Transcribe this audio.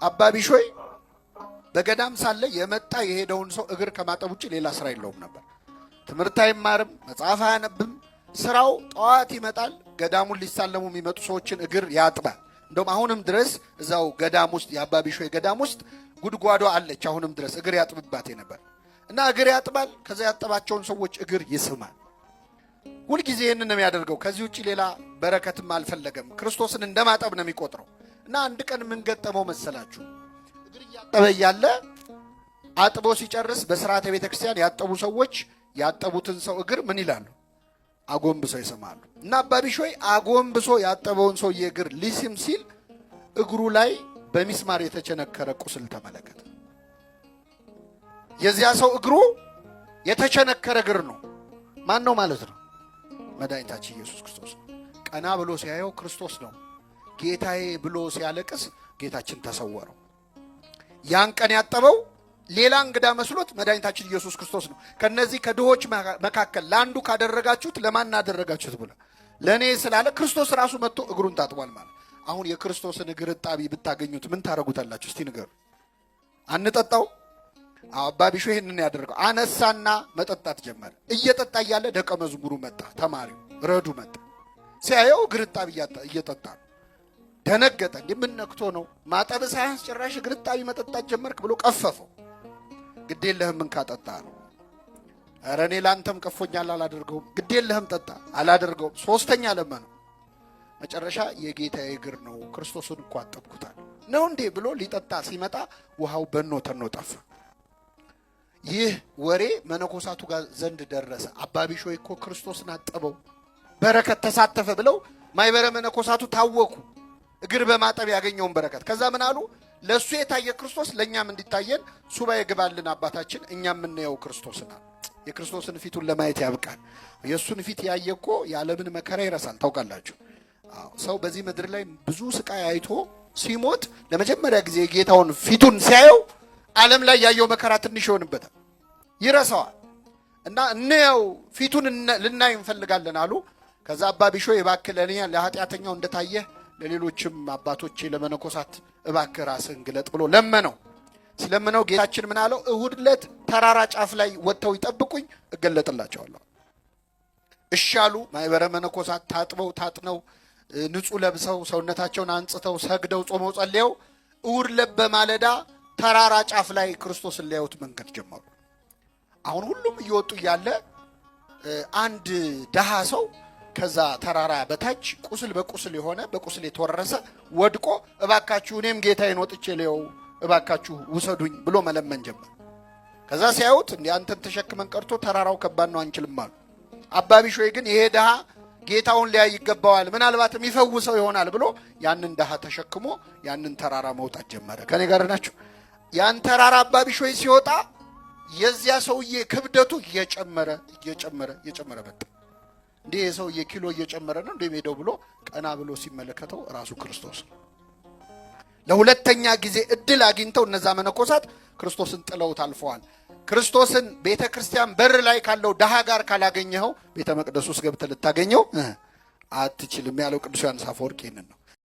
አባ ቢሾይ በገዳም ሳለ የመጣ የሄደውን ሰው እግር ከማጠብ ውጭ ሌላ ስራ የለውም ነበር። ትምህርት አይማርም፣ መጽሐፍ አያነብም። ስራው ጠዋት ይመጣል፣ ገዳሙን ሊሳለሙ የሚመጡ ሰዎችን እግር ያጥባል። እንደውም አሁንም ድረስ እዛው ገዳም ውስጥ የአባ ቢሾይ ገዳም ውስጥ ጉድጓዷ አለች። አሁንም ድረስ እግር ያጥብባት ነበር እና እግር ያጥባል። ከዛ ያጠባቸውን ሰዎች እግር ይስማል። ሁልጊዜ ይህንን ነው የሚያደርገው። ከዚህ ውጭ ሌላ በረከትም አልፈለገም። ክርስቶስን እንደማጠብ ነው የሚቆጥረው። እና አንድ ቀን ምን ገጠመው መሰላችሁ? እግር እያጠበ እያለ አጥቦ ሲጨርስ በስርዓተ ቤተ ክርስቲያን ያጠቡ ሰዎች ያጠቡትን ሰው እግር ምን ይላሉ? አጎንብሰው ይስማሉ። እና አባ ቢሾይ አጎንብሶ ያጠበውን ሰውዬ እግር ሊስም ሲል እግሩ ላይ በሚስማር የተቸነከረ ቁስል ተመለከተ። የዚያ ሰው እግሩ የተቸነከረ እግር ነው። ማን ነው ማለት ነው? መድኃኒታችን ኢየሱስ ክርስቶስ ነው። ቀና ብሎ ሲያየው ክርስቶስ ነው። ጌታዬ ብሎ ሲያለቅስ ጌታችን ተሰወረው። ያን ቀን ያጠበው ሌላ እንግዳ መስሎት መድኃኒታችን ኢየሱስ ክርስቶስ ነው። ከነዚህ ከድሆች መካከል ለአንዱ ካደረጋችሁት ለማን አደረጋችሁት ብሎ ለእኔ ስላለ ክርስቶስ ራሱ መጥቶ እግሩን ታጥቧል ማለት። አሁን የክርስቶስን እግር እጣቢ ብታገኙት ምን ታረጉታላችሁ? እስቲ ንገሩ። አንጠጣው? አባ ቢሾይ ይህንን ያደረገው አነሳና መጠጣት ጀመረ። እየጠጣ እያለ ደቀ መዝሙሩ መጣ፣ ተማሪው ረዱ መጣ። ሲያየው እግር እጣቢ እየጠጣ ነው። ደነገጠ። እንዲህ ምን ነክቶ ነው? ማጠብ ሳያንስ ጭራሽ እግር እጣቢ መጠጣት ጀመርክ ብሎ ቀፈፈው። ግድ የለህም ምን ካጠጣ ነው? ኧረ እኔ ላንተም ቀፎኛል አላደርገውም። ግድ የለህም ጠጣ። አላደርገውም። ሶስተኛ ለመነው። መጨረሻ የጌታዬ እግር ነው፣ ክርስቶስን እኮ አጠብኩታል ነው እንዴ ብሎ ሊጠጣ ሲመጣ ውሃው በኖ ተኖ ጠፋ። ይህ ወሬ መነኮሳቱ ጋር ዘንድ ደረሰ። አባ ቢሾይ እኮ ክርስቶስን አጠበው፣ በረከት ተሳተፈ ብለው ማይበረ መነኮሳቱ ታወኩ። እግር በማጠብ ያገኘውን በረከት። ከዛ ምን አሉ? ለእሱ የታየ ክርስቶስ ለእኛም እንዲታየን ሱባኤ ግባልን አባታችን፣ እኛም የምናየው ክርስቶስን። የክርስቶስን ፊቱን ለማየት ያብቃል። የእሱን ፊት ያየ እኮ የዓለምን መከራ ይረሳል። ታውቃላችሁ፣ ሰው በዚህ ምድር ላይ ብዙ ስቃይ አይቶ ሲሞት ለመጀመሪያ ጊዜ የጌታውን ፊቱን ሲያየው ዓለም ላይ ያየው መከራ ትንሽ ይሆንበታል፣ ይረሳዋል። እና እንየው ፊቱን ልናይ እንፈልጋለን አሉ። ከዛ አባ ቢሾይ እባክህ ለእኔ ለኃጢአተኛው እንደታየህ ለሌሎችም አባቶቼ ለመነኮሳት እባክህ ራስህን ግለጥ ብሎ ለመነው። ሲለምነው ጌታችን ምን አለው? እሁድ ዕለት ተራራ ጫፍ ላይ ወጥተው ይጠብቁኝ እገለጥላቸዋለሁ። እሺ አሉ። ማይበረ መነኮሳት ታጥበው ታጥነው ንጹሕ ለብሰው ሰውነታቸውን አንጽተው ሰግደው ጾመው ጸልየው እሁድ ዕለት በማለዳ ተራራ ጫፍ ላይ ክርስቶስን ሊያዩት መንገድ ጀመሩ። አሁን ሁሉም እየወጡ እያለ አንድ ደሃ ሰው ከዛ ተራራ በታች ቁስል በቁስል የሆነ በቁስል የተወረሰ ወድቆ እባካችሁ እኔም ጌታዬን ወጥቼ ሊየው እባካችሁ ውሰዱኝ ብሎ መለመን ጀመር። ከዛ ሲያዩት እንዲህ አንተን ተሸክመን ቀርቶ ተራራው ከባድ ነው አንችልም አሉ። አባ ቢሾይ ግን ይሄ ደሃ ጌታውን ሊያይ ይገባዋል፣ ምናልባትም ይፈውሰው ይሆናል ብሎ ያንን ደሃ ተሸክሞ ያንን ተራራ መውጣት ጀመረ። ከኔ ጋር ናቸው። ያን ተራራ አባ ቢሾይ ሲወጣ የዚያ ሰውዬ ክብደቱ እየጨመረ መጣ። እንዴ የሰውዬ ኪሎ እየጨመረ ነው እንደሚሄደው ብሎ ቀና ብሎ ሲመለከተው ራሱ ክርስቶስ ነው። ለሁለተኛ ጊዜ እድል አግኝተው እነዛ መነኮሳት ክርስቶስን ጥለውት አልፈዋል። ክርስቶስን ቤተ ክርስቲያን በር ላይ ካለው ደሃ ጋር ካላገኘኸው ቤተ መቅደስ ውስጥ ገብተህ ልታገኘው አትችልም ያለው ቅዱስ ዮሐንስ አፈወርቅ ይህንን ነው።